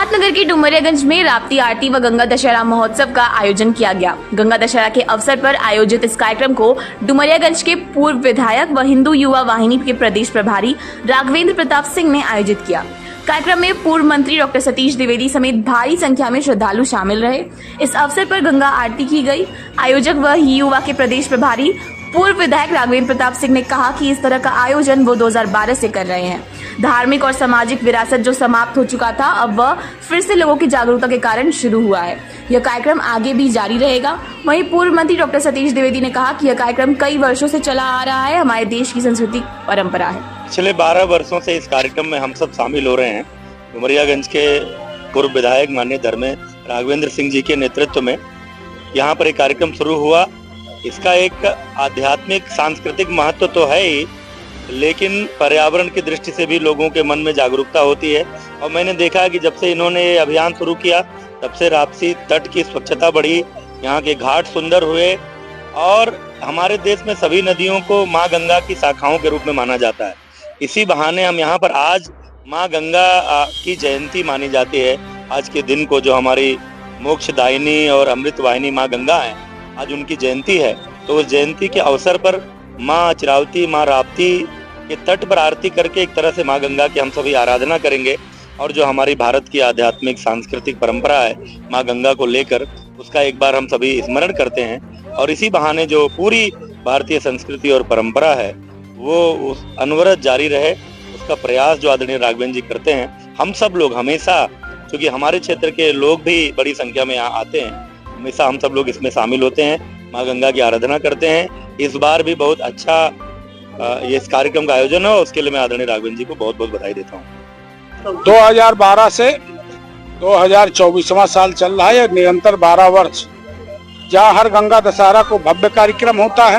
सिद्धार्थनगर के डुमरियागंज में राप्ती आरती व गंगा दशहरा महोत्सव का आयोजन किया गया। गंगा दशहरा के अवसर पर आयोजित इस कार्यक्रम को डुमरियागंज के पूर्व विधायक व हिंदू युवा वाहिनी के प्रदेश प्रभारी राघवेंद्र प्रताप सिंह ने आयोजित किया। कार्यक्रम में पूर्व मंत्री डॉक्टर सतीश द्विवेदी समेत भारी संख्या में श्रद्धालु शामिल रहे। इस अवसर पर गंगा आरती की गई। आयोजक व युवा के प्रदेश प्रभारी पूर्व विधायक राघवेंद्र प्रताप सिंह ने कहा कि इस तरह का आयोजन वो 2012 से कर रहे हैं। धार्मिक और सामाजिक विरासत जो समाप्त हो चुका था, अब वह फिर से लोगों की जागरूकता के कारण शुरू हुआ है। यह कार्यक्रम आगे भी जारी रहेगा। वहीं पूर्व मंत्री डॉक्टर सतीश द्विवेदी ने कहा कि यह कार्यक्रम कई वर्षों से चला आ रहा है, हमारे देश की सांस्कृतिक परंपरा है। पिछले 12 वर्षों से इस कार्यक्रम में हम सब शामिल हो रहे हैं। डुमरियागंज के पूर्व विधायक माननीय धर्मेंद्र राघवेंद्र सिंह जी के नेतृत्व में यहाँ पर एक कार्यक्रम शुरू हुआ। इसका एक आध्यात्मिक सांस्कृतिक महत्व तो है ही, लेकिन पर्यावरण की दृष्टि से भी लोगों के मन में जागरूकता होती है। और मैंने देखा कि जब से इन्होंने ये अभियान शुरू किया, तब से राप्ती तट की स्वच्छता बढ़ी, यहाँ के घाट सुंदर हुए और हमारे देश में सभी नदियों को माँ गंगा की शाखाओं के रूप में माना जाता है। इसी बहाने हम यहाँ पर आज माँ गंगा की जयंती मानी जाती है। आज के दिन को जो हमारी मोक्षदायिनी और अमृत वाहिनी माँ गंगा है, आज उनकी जयंती है। तो उस जयंती के अवसर पर माँ चिरावती, माँ राप्ती के तट पर आरती करके एक तरह से माँ गंगा की हम सभी आराधना करेंगे और जो हमारी भारत की आध्यात्मिक सांस्कृतिक परंपरा है माँ गंगा को लेकर, उसका एक बार हम सभी स्मरण करते हैं। और इसी बहाने जो पूरी भारतीय संस्कृति और परंपरा है वो उस अनवरत जारी रहे, उसका प्रयास जो आदरणीय राघवेंद्र जी करते हैं। हम सब लोग हमेशा, क्योंकि हमारे क्षेत्र के लोग भी बड़ी संख्या में यहाँ आते हैं, हमेशा हम सब लोग इसमें शामिल होते हैं, माँ गंगा की आराधना करते हैं। इस बार भी बहुत अच्छा ये इस कार्यक्रम का आयोजन है, उसके लिए मैं आदरणीय राघवेंद्र जी को बहुत बहुत बधाई देता हूँ। 2012 से 2024वां साल चल रहा है, निरंतर 12 वर्ष। जहाँ हर गंगा दशहरा को भव्य कार्यक्रम होता है,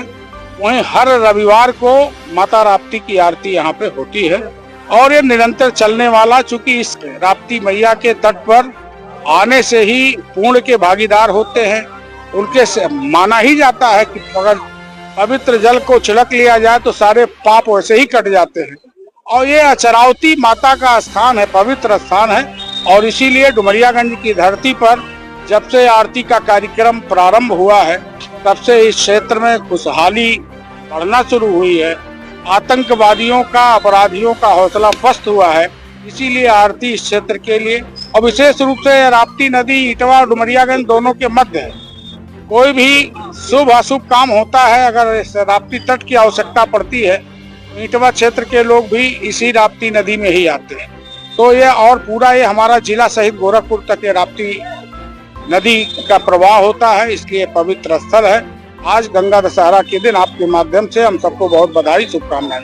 वहीं हर रविवार को माता राप्ती की आरती यहाँ पे होती है और ये निरंतर चलने वाला, चूंकि इस राप्ती मैया के तट पर आने से ही पुण्य के भागीदार होते हैं। उनके से माना ही जाता है कि अगर पवित्र जल को छिड़क लिया जाए तो सारे पाप वैसे ही कट जाते हैं। और ये अचरावती माता का स्थान है, पवित्र स्थान है। और इसीलिए डुमरियागंज की धरती पर जब से आरती का कार्यक्रम प्रारंभ हुआ है, तब से इस क्षेत्र में खुशहाली बढ़ना शुरू हुई है। आतंकवादियों का, अपराधियों का हौसला पस्त हुआ है। इसीलिए आरती इस क्षेत्र के लिए और विशेष रूप से राप्ती नदी इटवा और डुमरियागंज दोनों के मध्य है। कोई भी शुभ अशुभ काम होता है, अगर इस राप्ती तट की आवश्यकता पड़ती है, इटवा क्षेत्र के लोग भी इसी राप्ती नदी में ही आते हैं। तो ये और पूरा ये हमारा जिला सहित गोरखपुर तक ये राप्ती नदी का प्रवाह होता है, इसलिए पवित्र स्थल है। आज गंगा दशहरा के दिन आपके माध्यम से हम सबको बहुत बधाई, शुभकामनाएं।